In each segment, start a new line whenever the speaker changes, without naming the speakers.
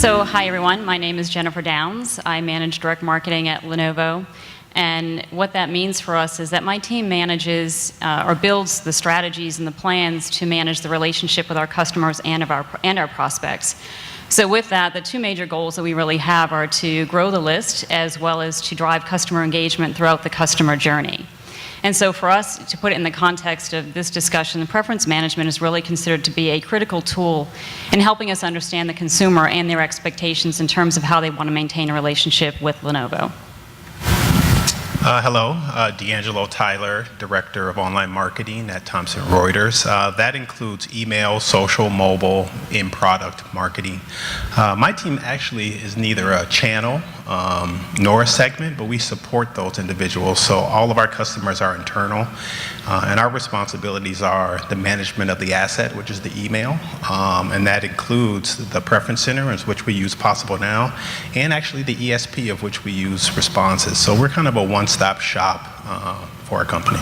So hi everyone, my name is Jennifer Downs. I manage direct marketing at Lenovo. And what that means for us is that my team manages or builds the strategies and the plans to manage the relationship with our customers and our prospects. So with that, the two major goals that we really have are to grow the list as well as to drive customer engagement throughout the customer journey. And so for us, to put it in the context of this discussion, the preference management is really considered to be a critical tool in helping us understand the consumer and their expectations in terms of how they want to maintain a relationship with Lenovo.
Hello, D'Angelo Tyler, Director of Online Marketing at Thomson Reuters. That includes email, social, mobile, in-product marketing. My team actually is neither a channel nor a segment, but we support those individuals. So all of our customers are internal, and our responsibilities are the management of the asset, which is the email, and that includes the preference center, which we use Possible Now, and actually the ESP, of which we use Responses. So we're kind of a one-stop shop for our company.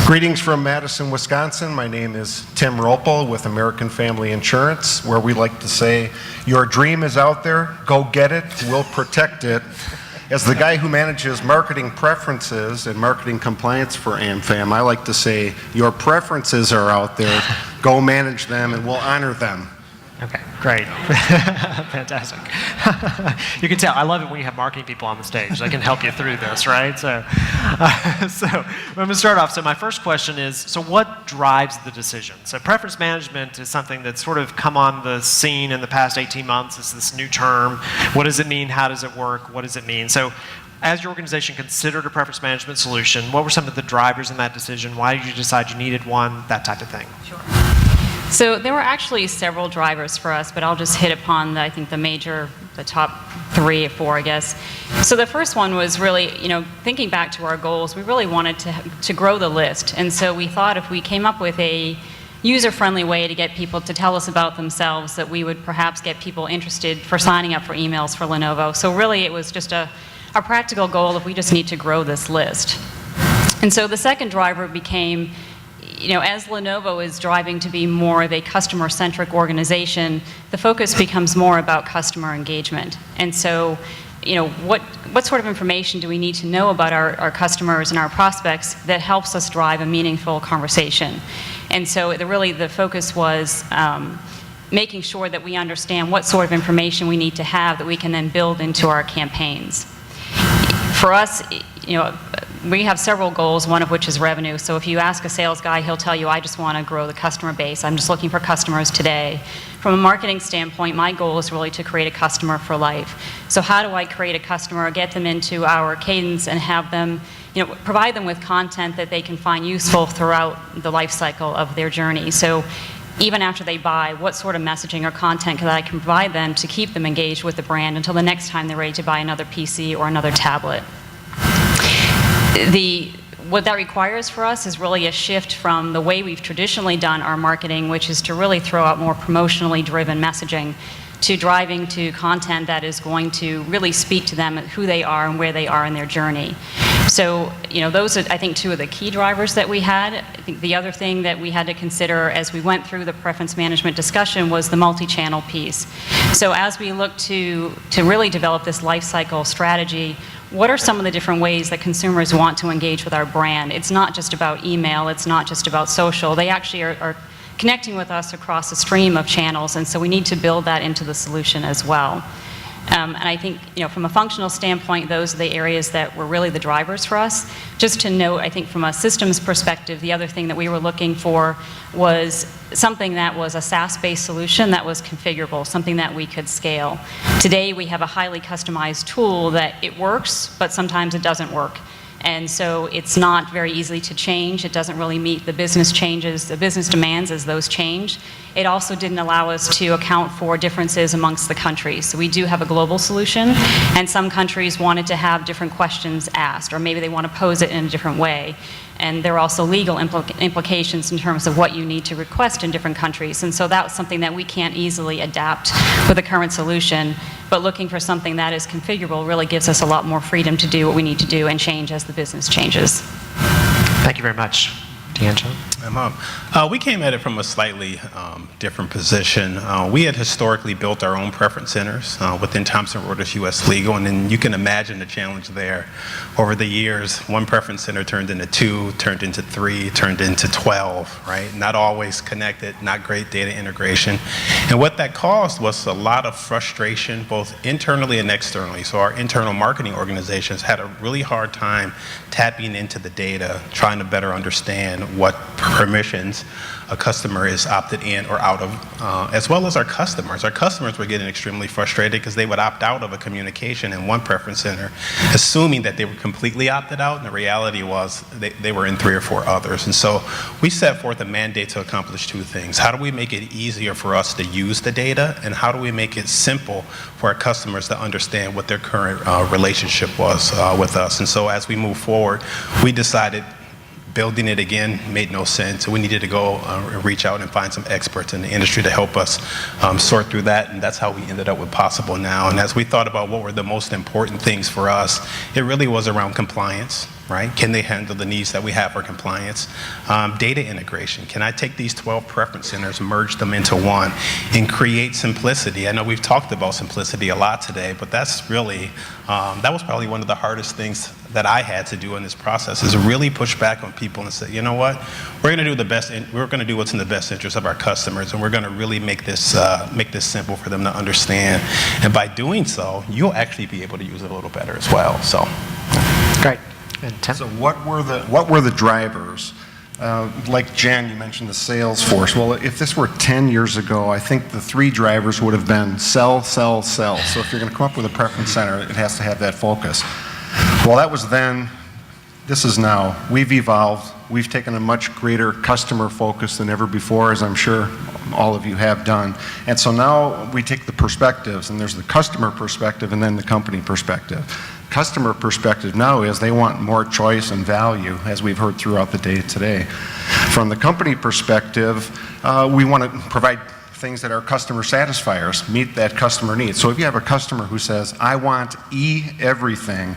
Greetings from Madison, Wisconsin. My name is Tim Ropel with American Family Insurance, where we like to say, your dream is out there, go get it, we'll protect it. As the guy who manages marketing preferences and marketing compliance for AmFam, I like to say, your preferences are out there, go manage them, and we'll honor them.
Okay, great. Fantastic. You can tell, I love it when you have marketing people on the stage. They can help you through this, right? So I'm going to start off. So my first question is, so what drives the decision? So preference management is something that's sort of come on the scene in the past 18 months. It's this new term. What does it mean? How does it work? What does it mean? So as your organization considered a preference management solution, what were some of the drivers in that decision? Why did you decide you needed one? That type of thing.
Sure. So there were actually several drivers for us, but I'll just hit upon, I think, the top 3 or 4, I guess. So the first one was really, thinking back to our goals, we really wanted to grow the list. And so we thought if we came up with a user-friendly way to get people to tell us about themselves, that we would perhaps get people interested for signing up for emails for Lenovo. So really it was just a practical goal if we just need to grow this list. And so the second driver became, as Lenovo is driving to be more of a customer-centric organization, the focus becomes more about customer engagement. And so, what sort of information do we need to know about our customers and our prospects that helps us drive a meaningful conversation? And so the focus was making sure that we understand what sort of information we need to have that we can then build into our campaigns. For us, we have several goals, one of which is revenue. So if you ask a sales guy, he'll tell you, I just want to grow the customer base. I'm just looking for customers today. From a marketing standpoint, my goal is really to create a customer for life. So how do I create a customer, get them into our cadence, and have them, provide them with content that they can find useful throughout the life cycle of their journey. So even after they buy, what sort of messaging or content that I can provide them to keep them engaged with the brand until the next time they're ready to buy another PC or another tablet. What that requires for us is really a shift from the way we've traditionally done our marketing, which is to really throw out more promotionally driven messaging, to driving to content that is going to really speak to them, who they are and where they are in their journey. So, those are, I think, 2 of the key drivers that we had. I think the other thing that we had to consider as we went through the preference management discussion was the multi-channel piece. So as we look to really develop this life cycle strategy, what are some of the different ways that consumers want to engage with our brand? It's not just about email, it's not just about social. They actually are connecting with us across a stream of channels, and so we need to build that into the solution as well. And I think, from a functional standpoint, those are the areas that were really the drivers for us. Just to note, I think from a systems perspective, the other thing that we were looking for was something that was a SaaS-based solution that was configurable, something that we could scale. Today, we have a highly customized tool that it works, but sometimes it doesn't work. And so it's not very easy to change. It doesn't really meet the business changes, the business demands as those change. It also didn't allow us to account for differences amongst the countries. So we do have a global solution, and some countries wanted to have different questions asked, or maybe they want to pose it in a different way. And there are also legal implications in terms of what you need to request in different countries. And so that's something that we can't easily adapt with the current solution. But looking for something that is configurable really gives us a lot more freedom to do what we need to do and change as the business changes.
Thank you very much, D'Angelo.
We came at it from a slightly different position. We had historically built our own preference centers within Thomson Reuters U.S. Legal, and then you can imagine the challenge there. Over the years, one preference center turned into 2, turned into 3, turned into 12, right? Not always connected, not great data integration. And what that caused was a lot of frustration, both internally and externally. So our internal marketing organizations had a really hard time tapping into the data, trying to better understand what permissions a customer is opted in or out of, as well as our customers. Our customers were getting extremely frustrated because they would opt out of a communication in one preference center, assuming that they were completely opted out, and the reality was they were in 3 or 4 others. And so we set forth a mandate to accomplish 2 things. How do we make it easier for us to use the data, and how do we make it simple for our customers to understand what their current relationship was with us? And so as we move forward, we decided building it again made no sense. So we needed to go reach out and find some experts in the industry to help us sort through that, and that's how we ended up with Possible now. And as we thought about what were the most important things for us, it really was around compliance, right? Can they handle the needs that we have for compliance? Data integration. Can I take these 12 preference centers, merge them into one, and create simplicity? I know we've talked about simplicity a lot today, but that's really, that was probably one of the hardest things that I had to do in this process, is really push back on people and say, you know what, we're going to do the best, we're going to do what's in the best interest of our customers, and we're going to really make this simple for them to understand. And by doing so, you'll actually be able to use it a little better as well. So,
Great. And Tim?
So what were the drivers? Like Jan, you mentioned the sales force. Well, if this were 10 years ago, I think the 3 drivers would have been sell, sell, sell. So if you're going to come up with a preference center, it has to have that focus. Well, that was then. This is now. We've evolved. We've taken a much greater customer focus than ever before, as I'm sure all of you have done. And so now we take the perspectives, and there's the customer perspective and then the company perspective. Customer perspective now is they want more choice and value, as we've heard throughout the day today. From the company perspective, we want to provide things that are customer satisfiers, meet that customer need. So if you have a customer who says, I want everything,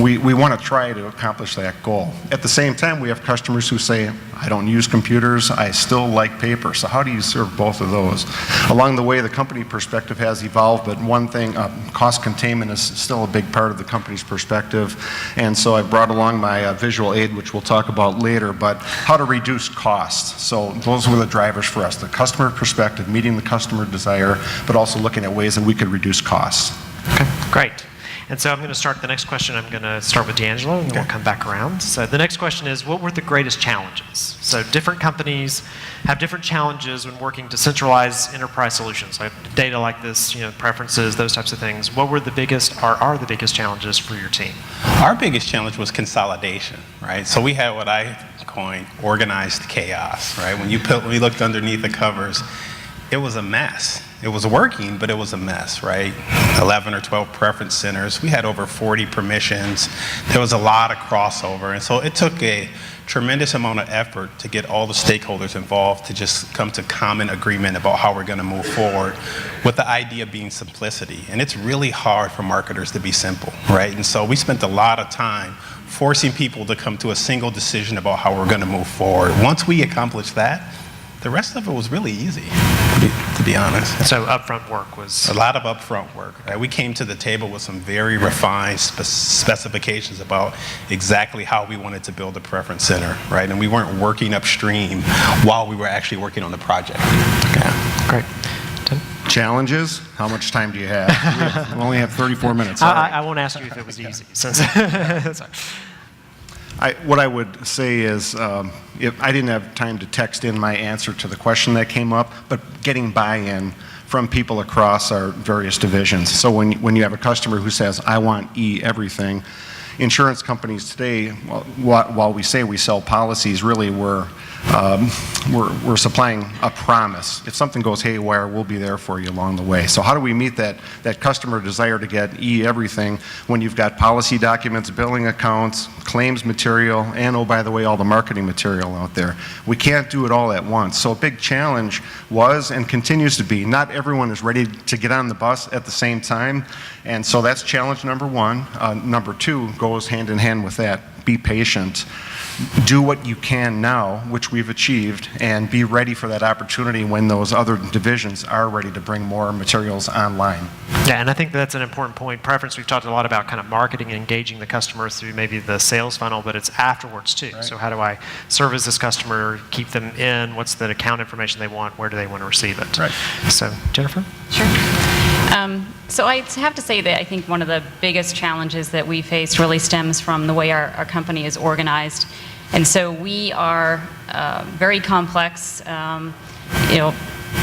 we want to try to accomplish that goal. At the same time, we have customers who say, I don't use computers, I still like paper. So how do you serve both of those? Along the way, the company perspective has evolved, but one thing, cost containment is still a big part of the company's perspective. And so I brought along my visual aid, which we'll talk about later, but how to reduce costs. So those were the drivers for us, the customer perspective, meeting the customer desire, but also looking at ways that we could reduce costs.
Okay, great. And so I'm going to start the next question. I'm going to start with D'Angelo, and then we'll come back around. So the next question is, what were the greatest challenges? So different companies have different challenges when working to centralize enterprise solutions, like data like this, preferences, those types of things. What were the biggest, or are the biggest challenges for your team?
our biggest challenge was consolidation, right? So we had what I coined organized chaos, right? When we looked underneath the covers, it was a mess. It was working, but it was a mess, right? 11 or 12 preference centers. We had over 40 permissions. There was a lot of crossover. And so it took a tremendous amount of effort to get all the stakeholders involved to just come to common agreement about how we're going to move forward, with the idea being simplicity. And it's really hard for marketers to be simple, right? And so we spent a lot of time forcing people to come to a single decision about how we're going to move forward. Once we accomplished that, the rest of it was really easy, to be honest.
So upfront work was...
A lot of upfront work. Right? We came to the table with some very refined specifications about exactly how we wanted to build a preference center, right? And we weren't working upstream while we were actually working on the project. Yeah.
Great. Tim?
Challenges? How much time do you have? We only have 34 minutes.
I won't ask you if it was easy, since... Sorry.
What I would say is, if I didn't have time to text in my answer to the question that came up, but getting buy-in from people across our various divisions. So when you have a customer who says, I want everything, insurance companies today, while we say we sell policies, really we're supplying a promise. If something goes haywire, we'll be there for you along the way. So how do we meet that customer desire to get everything when you've got policy documents, billing accounts, claims material, and oh, by the way, all the marketing material out there? We can't do it all at once. So a big challenge was and continues to be, not everyone is ready to get on the bus at the same time. And so that's challenge number one. Number two goes hand in hand with that. Be patient. Do what you can now, which which we've achieved, and be ready for that opportunity when those other divisions are ready to bring more materials online.
Yeah, and I think that's an important point. Preference, we've talked a lot about kind of marketing and engaging the customer through maybe the sales funnel, but it's afterwards too.
Right.
So how do I service this customer, keep them in, what's the account information they want, where do they want to receive it?
Right.
So, Jennifer?
Sure. So I have to say that I think one of the biggest challenges that we face really stems from the way our company is organized. And so we are very complex,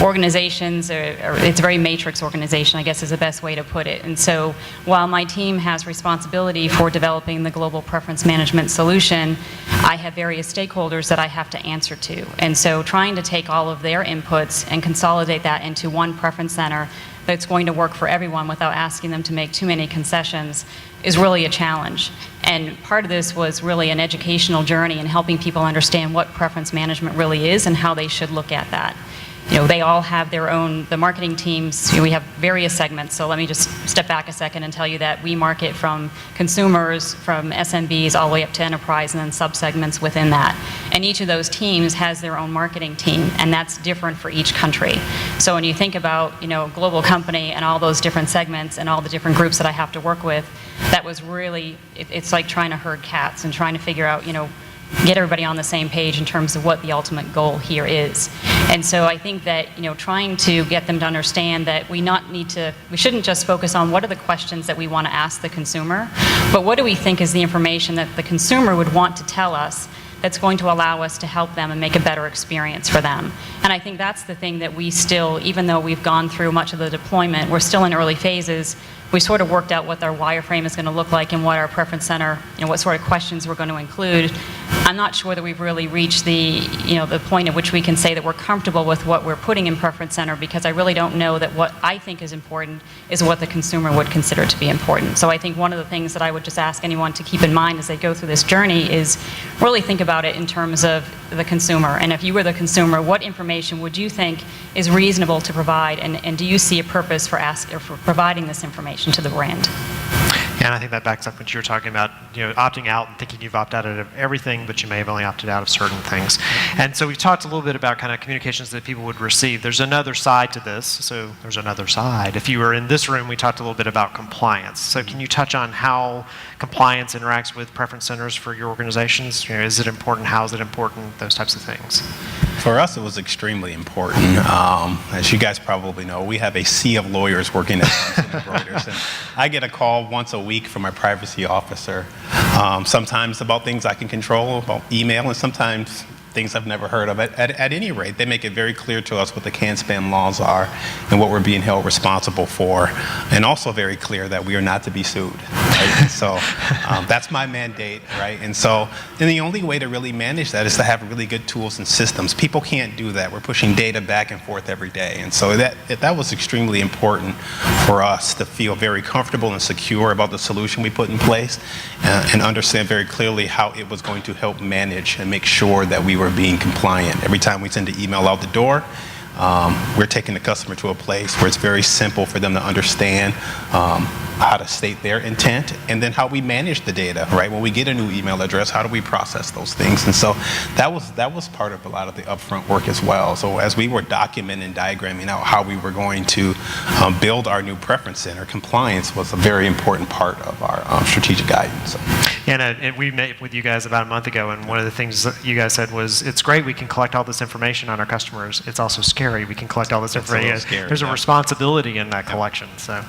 organizations. It's a very matrix organization, I guess is the best way to put it. And so while my team has responsibility for developing the global preference management solution, I have various stakeholders that I have to answer to. And so trying to take all of their inputs and consolidate that into one preference center that's going to work for everyone without asking them to make too many concessions is really a challenge. And part of this was really an educational journey in helping people understand what preference management really is and how they should look at that. They all have their own, the marketing teams, we have various segments, so let me just step back a second and tell you that we market from consumers, from SMBs, all the way up to enterprise, and then subsegments within that. And each of those teams has their own marketing team, and that's different for each country. So when you think about, a global company and all those different segments and all the different groups that I have to work with, that was really, it's like trying to herd cats and trying to figure out, get everybody on the same page in terms of what the ultimate goal here is. And so I think that, trying to get them to understand that we shouldn't just focus on what are the questions that we want to ask the consumer, but what do we think is the information that the consumer would want to tell us that's going to allow us to help them and make a better experience for them. And I think that's the thing that we still, even though we've gone through much of the deployment, we're still in early phases. We sort of worked out what our wireframe is going to look like and what our preference center, what sort of questions we're going to include. I'm not sure that we've really reached the point at which we can say that we're comfortable with what we're putting in preference center, because I really don't know that what I think is important is what the consumer would consider to be important. So I think one of the things that I would just ask anyone to keep in mind as they go through this journey is really think about it in terms of the consumer. And if you were the consumer, what information would you think is reasonable to provide, and do you see a purpose for providing this information to the brand?
Yeah, and I think that backs up what you were talking about, opting out and thinking you've opted out of everything, but you may have only opted out of certain things. And so we've talked a little bit about kind of communications that people would receive. There's another side to this. So there's another side. If you were in this room, we talked a little bit about compliance. So can you touch on how compliance interacts with preference centers for your organizations? Is it important? How is it important? Those types of things.
For us, it was extremely important. As you guys probably know, we have a sea of lawyers working at Thomson Reuters, and I get a call once a week from my privacy officer, sometimes about things I can control, about email, and sometimes things I've never heard of. At any rate, they make it very clear to us what the CAN-SPAM laws are and what we're being held responsible for, and also very clear that we are not to be sued. Right? So that's my mandate, right? And the only way to really manage that is to have really good tools and systems. People can't do that. We're pushing data back and forth every day, and so that was extremely important for us to feel very comfortable and secure about the solution we put in place, and understand very clearly how it was going to help manage and make sure that we were being compliant. Every time we send an email out the door, we're taking the customer to a place where it's very simple for them to understand how to state their intent, and then how we manage the data, right? When we get a new email address, how do we process those things? And so that was part of a lot of the upfront work as well. So as we were documenting and diagramming out how we were going to build our new preference center, compliance was a very important part of our strategic guidance. So.
Yeah, and we met with you guys about a month ago, and one of the things that you guys said was, it's great we can collect all this information on our customers. It's also scary we can collect all this information. There's a responsibility in that collection. So,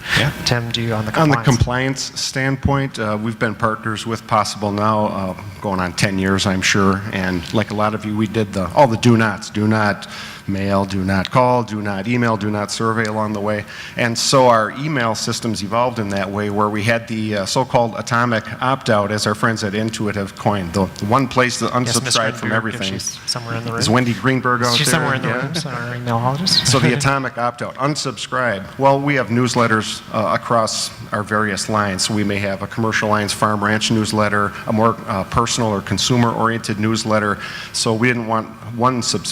Tim, do you on the compliance?
On the compliance standpoint, we've been partners with Possible now going on 10 years, I'm sure. And like a lot of you, we did all the do nots. Do not mail, do not call, do not email, do not survey along the way. And so our email systems evolved in that way, where we had the so-called atomic opt-out, as our friends at Intuit have coined. The one place to unsubscribe from everything.
She's somewhere in the room.
Is Wendy Greenberg out there?
She's somewhere in the room, so our emailologist.
So the atomic opt-out, unsubscribe. Well, we have newsletters across our various lines. So we may have a commercial lines farm ranch newsletter, a more personal or consumer-oriented newsletter. So we didn't want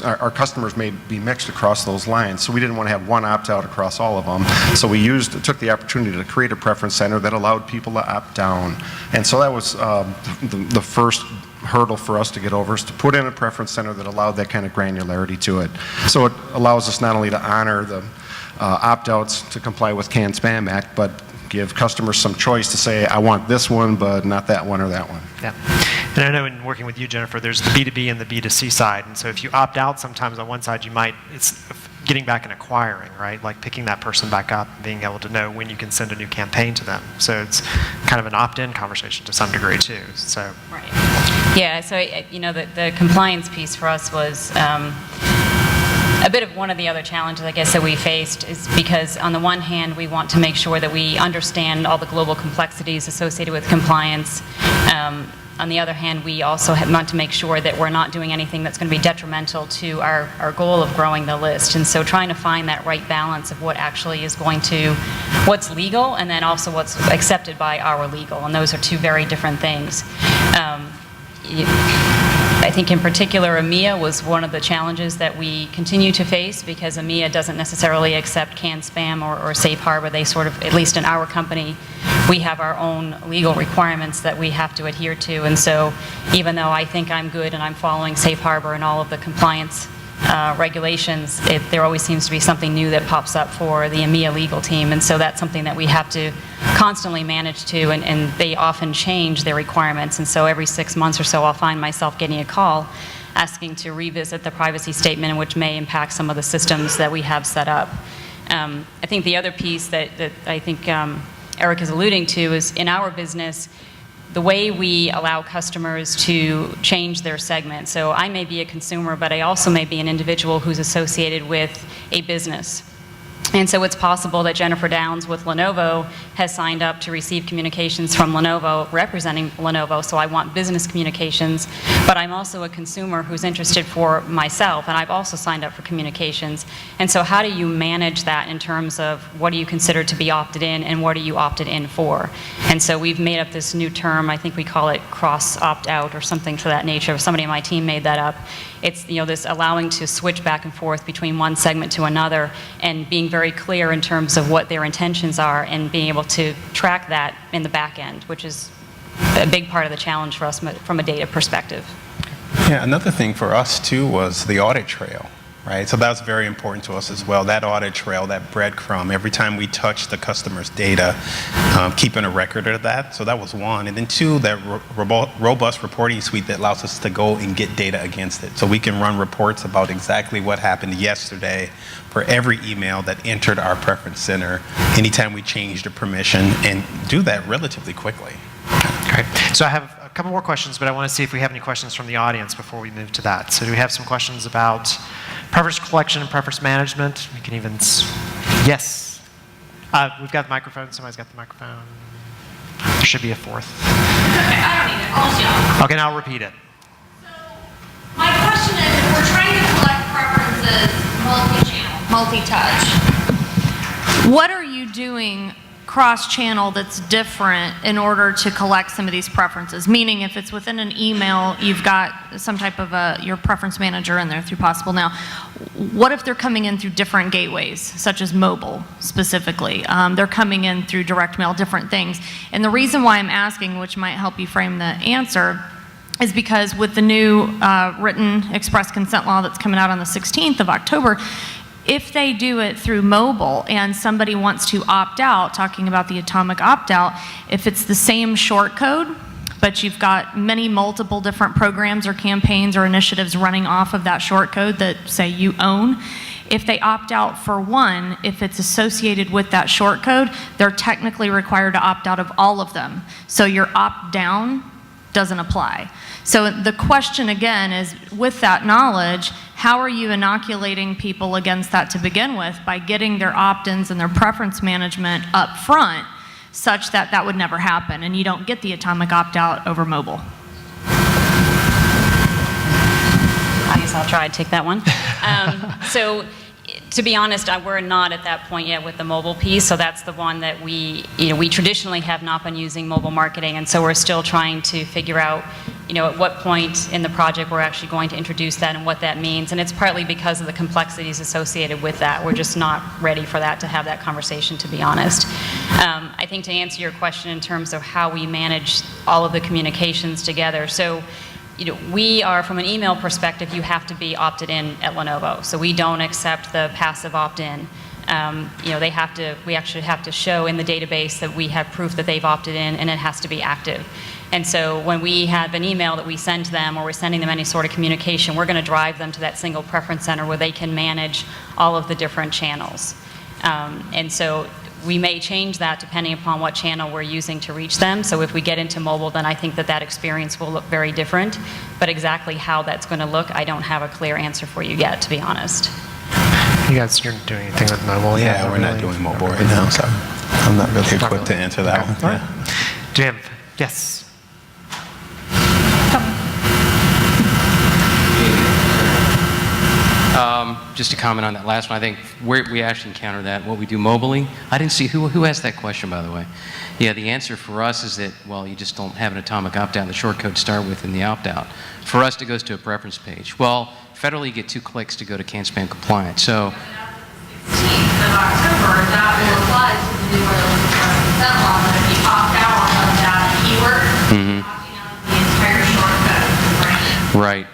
our customers made be mixed across those lines. So we didn't want to have one opt-out across all of them. So we took the opportunity to create a preference center that allowed people to opt down. And so that was the first hurdle for us to get over, is to put in a preference center that allowed that kind of granularity to it. So it allows us not only to honor the opt-outs to comply with CAN-SPAM Act, but give customers some choice to say, I want this one, but not that one or that one.
Yeah. And I know in working with you, Jennifer, there's the B2B and the B2C side. And so if you opt out, sometimes on one side it's getting back and acquiring, right? Like picking that person back up, being able to know when you can send a new campaign to them. So it's kind of an opt-in conversation to some degree too. So.
Right. Yeah, so the compliance piece for us was a bit of one of the other challenges, I guess, that we faced, is because on the one hand, we want to make sure that we understand all the global complexities associated with compliance. On the other hand, we also want to make sure that we're not doing anything that's going to be detrimental to our goal of growing the list. And so trying to find that right balance of what actually is what's legal, and then also what's accepted by our legal. And those are two very different things. I think in particular EMEA was one of the challenges that we continue to face, because EMEA doesn't necessarily accept CAN-SPAM or Safe Harbor. They sort of, at least in our company, we have our own legal requirements that we have to adhere to. And so even though I think I'm good and I'm following Safe Harbor and all of the compliance regulations, there always seems to be something new that pops up for the EMEA legal team. And so that's something that we have to constantly manage to, and they often change their requirements. And so every 6 months or so, I'll find myself getting a call asking to revisit the privacy statement, which may impact some of the systems that we have set up. I think the other piece that I think Eric is alluding to is, in our business, the way we allow customers to change their segment. So I may be a consumer, but I also may be an individual who's associated with a business. And so it's possible that Jennifer Downs with Lenovo has signed up to receive communications from Lenovo representing Lenovo, so I want business communications, but I'm also a consumer who's interested for myself, and I've also signed up for communications. And so how do you manage that in terms of what do you consider to be opted in and what are you opted in for? And so we've made up this new term, I think we call it cross opt-out or something to that nature. Somebody on my team made that up. It's this allowing to switch back and forth between one segment to another, and being very clear in terms of what their intentions are, and being able to track that in the back end, which is a big part of the challenge for us from a data perspective.
Yeah, another thing for us too was the audit trail, right? So that was very important to us as well. That audit trail, that breadcrumb, every time we touch the customer's data, keeping a record of that. So that was one. And then two, that robust reporting suite that allows us to go and get data against it. So we can run reports about exactly what happened yesterday for every email that entered our preference center, anytime we changed a permission, and do that relatively quickly.
Great. So I have a couple more questions, but I want to see if we have any questions from the audience before we move to that. So do we have some questions about preference collection and preference management? We can even, yes. We've got the microphone. Somebody's got the microphone. There should be a fourth.
Okay, I don't need it. I'll just
Okay, now I'll repeat it.
So, my question is, if we're trying to collect preferences multi-channel, multi-touch, what are you doing cross-channel that's different in order to collect some of these preferences? Meaning, if it's within an email, you've got some type of your preference manager in there through Possible Now. What if they're coming in through different gateways, such as mobile specifically? They're coming in through direct mail, different things. And the reason why I'm asking, which might help you frame the answer, is because with the new written express consent law that's coming out on the 16th of October, if they do it through mobile and somebody wants to opt out, talking about the atomic opt-out, if it's the same short code, but you've got multiple different programs or campaigns or initiatives running off of that short code that, say, you own, if they opt out for one, if it's associated with that short code, they're technically required to opt out of all of them. So your opt-down doesn't apply. So the question again is, with that knowledge, how are you inoculating people against that to begin with by getting their opt-ins and their preference management up front such that that would never happen and you don't get the atomic opt-out over mobile?
I guess I'll try to take that one. So, to be honest, we're not at that point yet with the mobile piece, so that's the one that we traditionally have not been using mobile marketing, and so we're still trying to figure out at what point in the project we're actually going to introduce that and what that means. And it's partly because of the complexities associated with that. We're just not ready for that, to have that conversation, to be honest. I think to answer your question in terms of how we manage all of the communications together, so we are, from an email perspective, you have to be opted in at Lenovo. So we don't accept the passive opt-in. We actually have to show in the database that we have proof that they've opted in, and it has to be active. And so when we have an email that we send to them, or we're sending them any sort of communication, we're going to drive them to that single preference center where they can manage all of the different channels. And so we may change that depending upon what channel we're using to reach them. So if we get into mobile, then I think that experience will look very different. But exactly how that's going to look, I don't have a clear answer for you yet, to be honest.
You guys, you're doing anything with mobile?
Yeah, we're not doing mobile right now, so I'm not really equipped to answer that one.
All right. Jim, yes.
Just to comment on that last one, I think we actually encounter that, what we do mobily. I didn't see who asked that question, by the way. Yeah, the answer for us is that, well, you just don't have an atomic opt-out, the shortcode to start with in the opt-out. For us, it goes to a preference page. Well, federally, you get 2 clicks to go to CAN-SPAM compliant. So,
16th of October, that will apply to the new Windows 10 law. But if you opt out of that keyword, opting out of the entire shortcode, right?
right.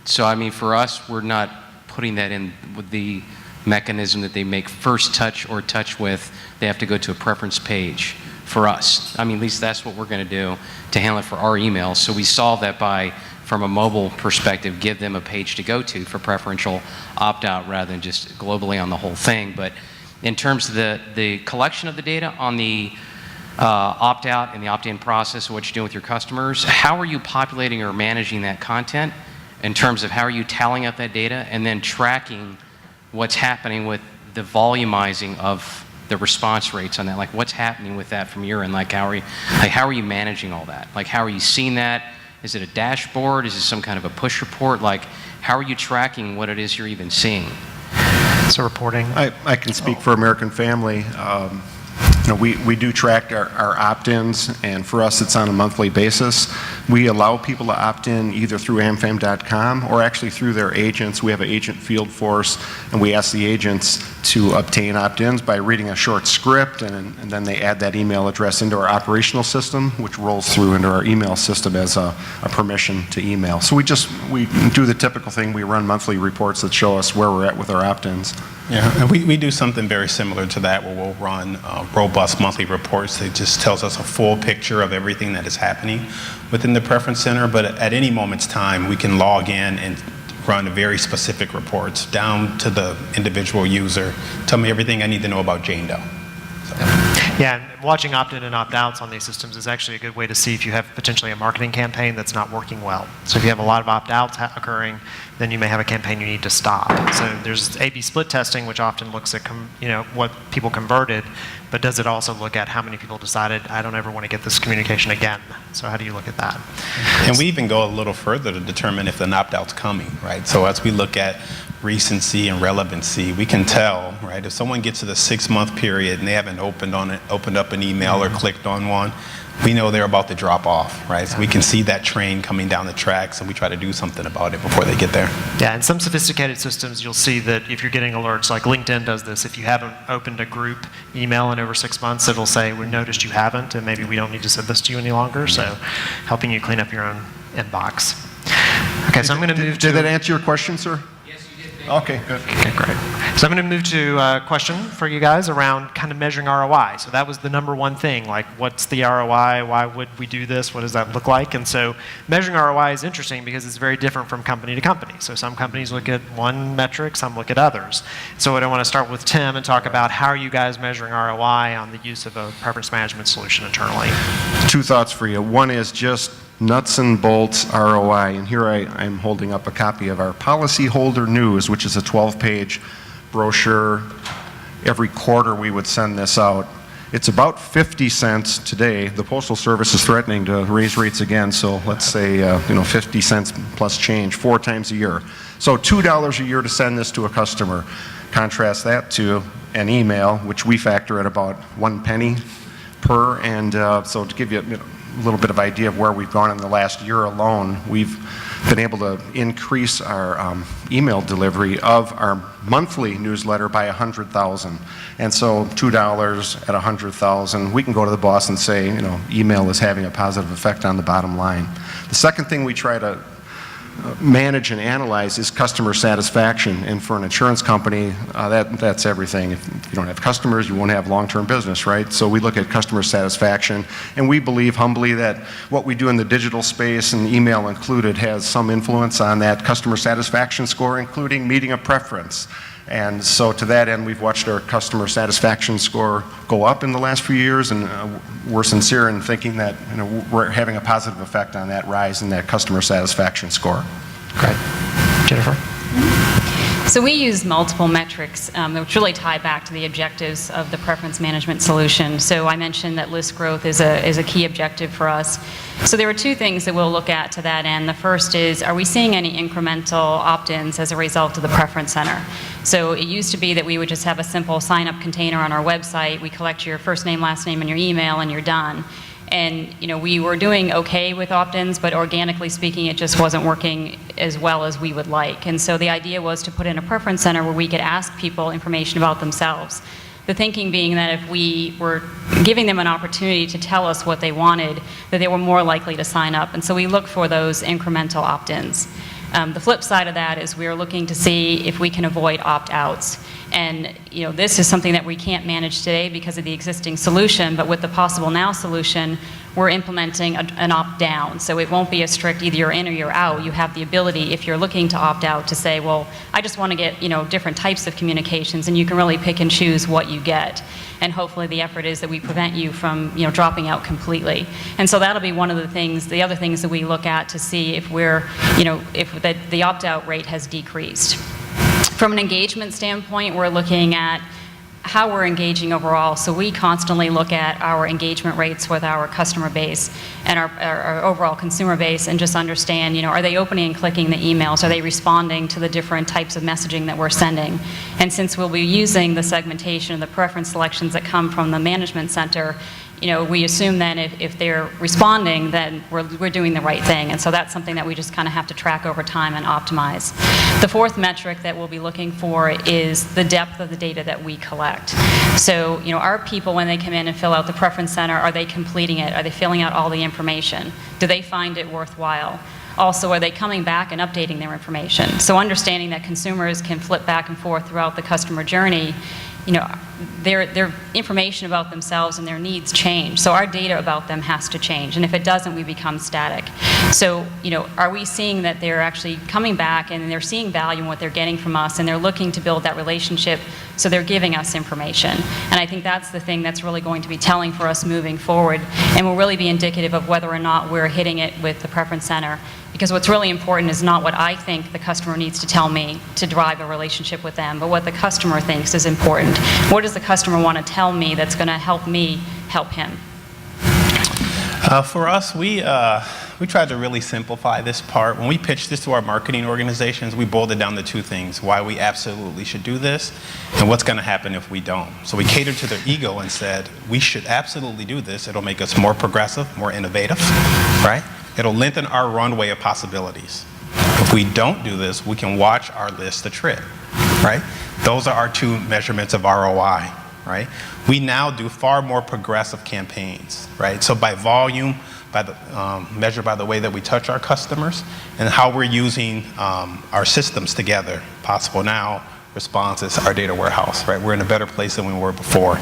So, I mean, for us, we're not putting that in with the mechanism that they make first touch or touch with. They have to go to a preference page for us. I mean, at least that's what we're going to do to handle it for our emails. So we solve that by, from a mobile perspective, give them a page to go to for preferential opt-out rather than just globally on the whole thing. But in terms of the collection of the data on the opt-out and the opt-in process, what you're doing with your customers, how are you populating or managing that content in terms of how are you tallying up that data and then tracking what's happening with the volumizing of the response rates on that? Like, what's happening with that from your end? Like, how are you managing all that? Like, how are you seeing that? Is it a dashboard? Is it some kind of a push report? Like, how are you tracking what it is you're even seeing?
So reporting.
I can speak for American Family. We do track our opt-ins, and for us it's on a monthly basis. We allow people to opt in either through amfam.com or actually through their agents. We have an agent field force, and we ask the agents to obtain opt-ins by reading a short script, and then they add that email address into our operational system, which rolls through into our email system as a permission to email. So we do the typical thing. We run monthly reports that show us where we're at with our opt-ins.
Yeah, and we do something very similar to that, where we'll run robust monthly reports that just tells us a full picture of everything that is happening within the preference center. But at any moment's time, we can log in and run very specific reports down to the individual user. Tell me everything I need to know about Jane Doe. So.
Yeah, and watching opt-in and opt-outs on these systems is actually a good way to see if you have potentially a marketing campaign that's not working well. So if you have a lot of opt-outs occurring, then you may have a campaign you need to stop. So there's A/B split testing, which often looks at what people converted, but does it also look at how many people decided, I don't ever want to get this communication again? So how do you look at that?
And we even go a little further to determine if an opt-out's coming, right? So as we look at recency and relevancy, we can tell, right? If someone gets to the 6-month period and they haven't opened up an email or clicked on one, we know they're about to drop off, right? So we can see that train coming down the tracks, and we try to do something about it before they get there.
Yeah, in some sophisticated systems, you'll see that if you're getting alerts, like LinkedIn does this, if you haven't opened a group email in over 6 months, it'll say, we noticed you haven't, and maybe we don't need to send this to you any longer, so helping you clean up your own inbox. Okay, so I'm going to move to...
Did that answer your question, sir? Okay, good.
Okay, great. So I'm going to move to a question for you guys around kind of measuring ROI. So that was the number one thing, like what's the ROI? Why would we do this? What does that look like? And so measuring ROI is interesting because it's very different from company to company. So some companies look at one metric, some look at others. So I want to start with Tim and talk about how are you guys measuring ROI on the use of a preference management solution internally?
2 thoughts for you. One is just nuts and bolts ROI, and here I'm holding up a copy of our Policyholder News, which is a 12-page brochure. Every quarter we would send this out. It's about 50 cents today. The Postal Service is threatening to raise rates again, so let's say 50 cents plus change 4 times a year. So $2 a year to send this to a customer. Contrast that to an email, which we factor at about 1 penny per, and so to give you little bit of idea of where we've gone in the last year alone, we've been able to increase our email delivery of our monthly newsletter by 100,000. And so $2 at 100,000, we can go to the boss and say, you know, email is having a positive effect on the bottom line. The second thing we try to manage and analyze is customer satisfaction. And for an insurance company, that's everything. If you don't have customers, you won't have long-term business, right? So we look at customer satisfaction, and we believe humbly that what we do in the digital space, and email included, has some influence on that customer satisfaction score, including meeting a preference. And so to that end, we've watched our customer satisfaction score go up in the last few years, and we're sincere in thinking that, you know, we're having a positive effect on that rise in that customer satisfaction score.
Great. Jennifer?
So we use multiple metrics which really tie back to the objectives of the preference management solution. So I mentioned that list growth is a key objective for us. So there are two things that we'll look at to that end. The first is, are we seeing any incremental opt-ins as a result of the preference center? So it used to be that we would just have a simple sign-up container on our website. We collect your first name, last name, and your email, and you're done. And you know, we were doing okay with opt-ins, but organically speaking, it just wasn't working as well as we would like. And so the idea was to put in a preference center where we could ask people information about themselves. The thinking being that if we were giving them an opportunity to tell us what they wanted, that they were more likely to sign up. And so we look for those incremental opt-ins. The flip side of that is we're looking to see if we can avoid opt-outs. And you know, this is something that we can't manage today because of the existing solution, but with the Possible Now solution, we're implementing an opt-down. So it won't be a strict either you're in or you're out. You have the ability, if you're looking to opt out, to say, well, I just want to get, you know, different types of communications, and you can really pick and choose what you get. And hopefully the effort is that we prevent you from, you know, dropping out completely. And so that'll be one of the things, the other things that we look at to see if we're, you know, if the opt-out rate has decreased. From an engagement standpoint, we're looking at how we're engaging overall. So we constantly look at our engagement rates with our customer base and our overall consumer base, and just understand, you know, are they opening and clicking the emails? Are they responding to the different types of messaging that we're sending? And since we'll be using the segmentation and the preference selections that come from the management center, you know, we assume then if they're responding, then we're doing the right thing. And so that's something that we just kind of have to track over time and optimize. The fourth metric that we'll be looking for is the depth of the data that we collect. So, you know, our people, when they come in and fill out the preference center, are they completing it? Are they filling out all the information? Do they find it worthwhile? Also, are they coming back and updating their information? So understanding that consumers can flip back and forth throughout the customer journey, you know, their information about themselves and their needs change. So our data about them has to change. And if it doesn't, we become static. So, you know, are we seeing that they're actually coming back and they're seeing value in what they're getting from us, and they're looking to build that relationship, so they're giving us information? And I think that's the thing that's really going to be telling for us moving forward, and will really be indicative of whether or not we're hitting it with the preference center. Because what's really important is not what I think the customer needs to tell me to drive a relationship with them, but what the customer thinks is important. What does the customer want to tell me that's going to help me help him?
For us, we tried to really simplify this part. When we pitched this to our marketing organizations, we boiled it down to two things: why we absolutely should do this, and what's going to happen if we don't. So we catered to their ego and said, we should absolutely do this. It'll make us more progressive, more innovative, right? It'll lengthen our runway of possibilities. If we don't do this, we can watch our list attrit, right? Those are our two measurements of ROI, right? We now do far more progressive campaigns, right? So by volume, by the, measured by the way that we touch our customers and how we're using our systems together. Possible Now, Responses, our data warehouse, right? We're in a better place than we were before.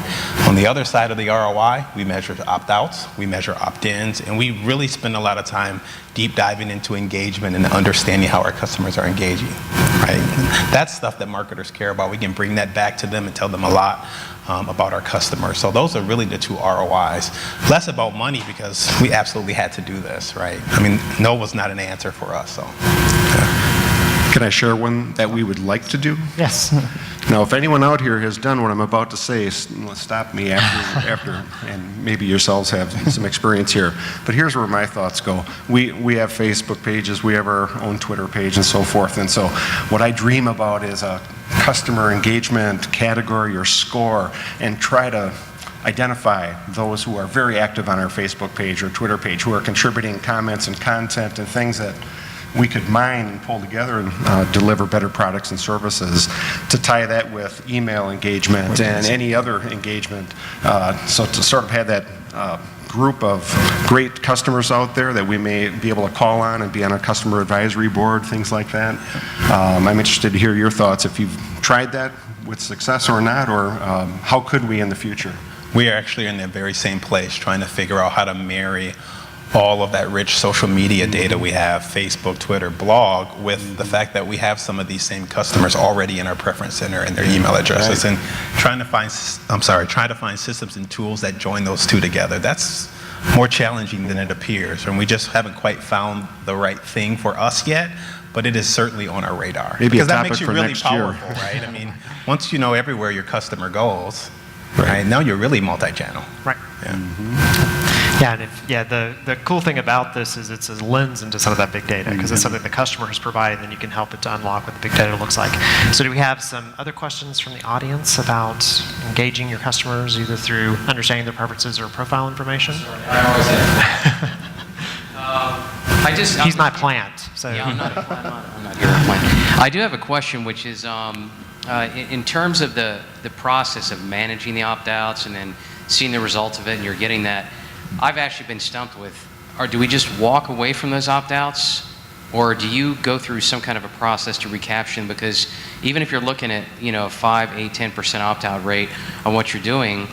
On the other side of the ROI, we measure opt-outs, we measure opt-ins, and we really spend a lot of time deep diving into engagement and understanding how our customers are engaging, right? That's stuff that marketers care about. We can bring that back to them and tell them a lot about our customers. So those are really the two ROIs. Less about money, because we absolutely had to do this, right? I mean, no was not an answer for us, so. Yeah.
Can I share one that we would like to do?
Yes.
Now, if anyone out here has done what I'm about to say, stop me after, and maybe yourselves have some experience here. But here's where my thoughts go. We have Facebook pages, we have our own Twitter page and so forth. And so what I dream about is a customer engagement category or score, and try to identify those who are very active on our Facebook page or Twitter page, who are contributing comments and content and things that we could mine and pull together and deliver better products and services, to tie that with email engagement and any other engagement. So to sort of have that group of great customers out there that we may be able to call on and be on a customer advisory board, things like that. I'm interested to hear your thoughts, if you've tried that with success or not, or how could we in the future?
We are actually in the very same place, trying to figure out how to marry all of that rich social media data we have, Facebook, Twitter, blog, with the fact that we have some of these same customers already in our preference center and their email addresses, and trying to find systems and tools that join those two together. That's more challenging than it appears, and we just haven't quite found the right thing for us yet, but it is certainly on our radar.
Maybe
because
a
that
topic
makes you
for
really
next year.
powerful, right? I mean, once you know everywhere your customer goes, right, now you're really multi-channel.
Right. Yeah, and the cool thing about this is it's a lens into some of that big data, because it's something the customer has provided, and then you can help it to unlock what the big data looks like. So do we have some other questions from the audience about engaging your customers, either through understanding their preferences or profile information?
I always have.
He's my plant, so.
Yeah, I'm not here at plant. I do have a question, which is in terms of the process of managing the opt-outs and then seeing the results of it, and you're getting that. I've actually been stumped with, or do we just walk away from those opt-outs, or do you go through some kind of a process to recapture them? Because even if you're looking at, 5, 8, 10% opt-out rate on what you're doing,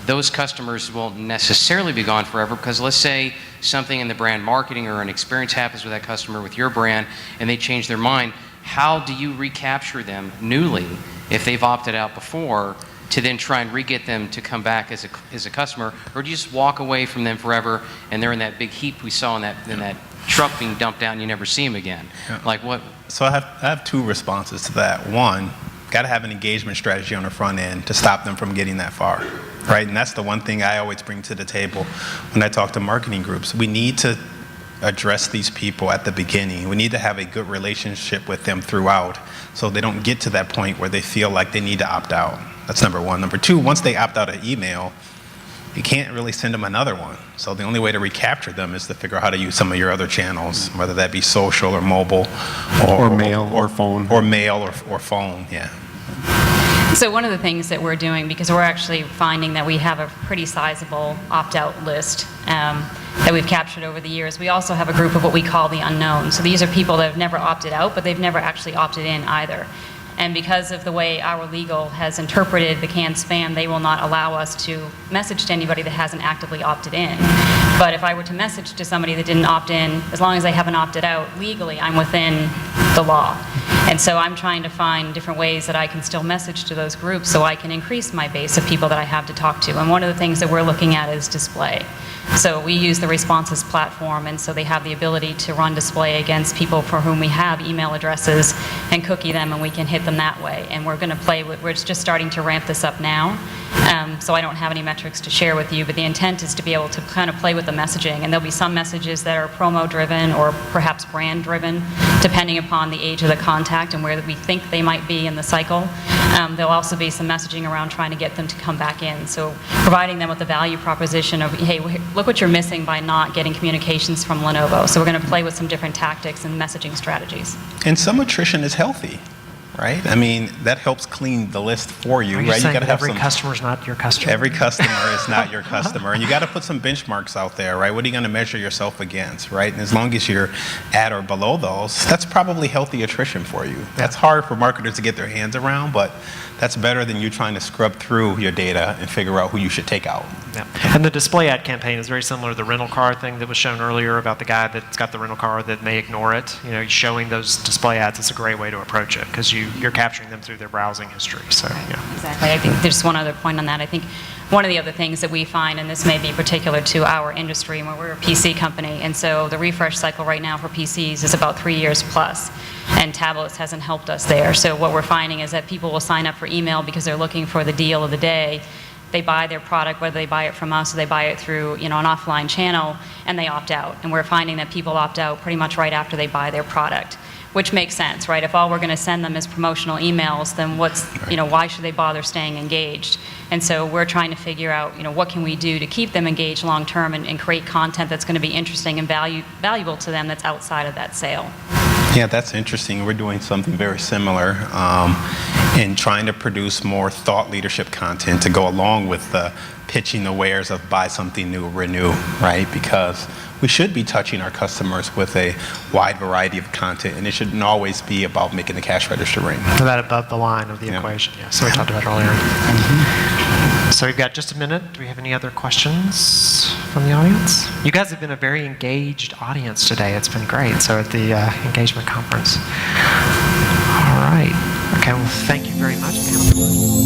those customers won't necessarily be gone forever, because let's say something in the brand marketing or an experience happens with that customer with your brand and they change their mind. How do you recapture them newly if they've opted out before, to then try and re-get them to come back as a customer? Or do you just walk away from them forever and they're in that big heap we saw in that truck being dumped out and you never see them again?
Yeah.
Like what?
So I have two responses to that. One, got to have an engagement strategy on the front end to stop them from getting that far, right? And that's the one thing I always bring to the table when I talk to marketing groups. We need to address these people at the beginning. We need to have a good relationship with them throughout, so they don't get to that point where they feel like they need to opt out. That's number one. Number two, once they opt out an email, you can't really send them another one. So the only way to recapture them is to figure out how to use some of your other channels, whether that be social or mobile,
Or mail or phone.
Or mail or phone, yeah.
So one of the things that we're doing, because we're actually finding that we have a pretty sizable opt-out list that we've captured over the years, we also have a group of what we call the unknown. So these are people that have never opted out, but they've never actually opted in either. And because of the way our legal has interpreted the canned spam, they will not allow us to message to anybody that hasn't actively opted in. But if I were to message to somebody that didn't opt in, as long as they haven't opted out, legally I'm within the law. And so I'm trying to find different ways that I can still message to those groups so I can increase my base of people that I have to talk to. And one of the things that we're looking at is display. So we use the Responses platform, and so they have the ability to run display against people for whom we have email addresses and cookie them, and we can hit them that way. And we're going to play with, we're just starting to ramp this up now. So I don't have any metrics to share with you, but the intent is to be able to kind of play with the messaging. And there'll be some messages that are promo-driven or perhaps brand-driven, depending upon the age of the contact and where we think they might be in the cycle. There'll also be some messaging around trying to get them to come back in. So providing them with the value proposition of, hey, look what you're missing by not getting communications from Lenovo. So we're going to play with some different tactics and messaging strategies.
And some attrition is healthy, right? I mean, that helps clean the list for you,
Are you
right?
saying
You got to
that
have
every
some.
customer's not your customer?
Every customer is not your customer, and you got to put some benchmarks out there, right? What are you going to measure yourself against, right? And as long as you're at or below those, that's probably healthy attrition for you. That's hard for marketers to get their hands around, but that's better than you trying to scrub through your data and figure out who you should take out.
Yeah. And the display ad campaign is very similar to the rental car thing that was shown earlier about the guy that's got the rental car that may ignore it. You know, showing those display ads is a great way to approach it, because you're capturing them through their browsing history. So, yeah.
Exactly. I think there's one other point on that. I think one of the other things that we find, and this may be particular to our industry, where we're a PC company, and so the refresh cycle right now for PCs is about 3 years plus, and tablets hasn't helped us there. So what we're finding is that people will sign up for email because they're looking for the deal of the day. They buy their product, whether they buy it from us or they buy it through, an offline channel, and they opt out. And we're finding that people opt out pretty much right after they buy their product. which makes sense, right? If all we're going to send them is promotional emails, then why should they bother staying engaged? And so we're trying to figure out, what can we do to keep them engaged long term and create content that's going to be interesting and valuable to them that's outside of that sale.
Yeah, that's interesting. We're doing something very similar in trying to produce more thought leadership content to go along with the pitching the wares of buy something new, renew, right? Because we should be touching our customers with a wide variety of content, and it shouldn't always be about making the cash register ring.
That above the line of the
Yeah.
equation, yeah. So we talked about earlier. So we've got just a minute. Do we have any other questions from the audience? You guys have been a very engaged audience today. It's been great. So at the engagement conference. All right. Okay. Well, thank you very much.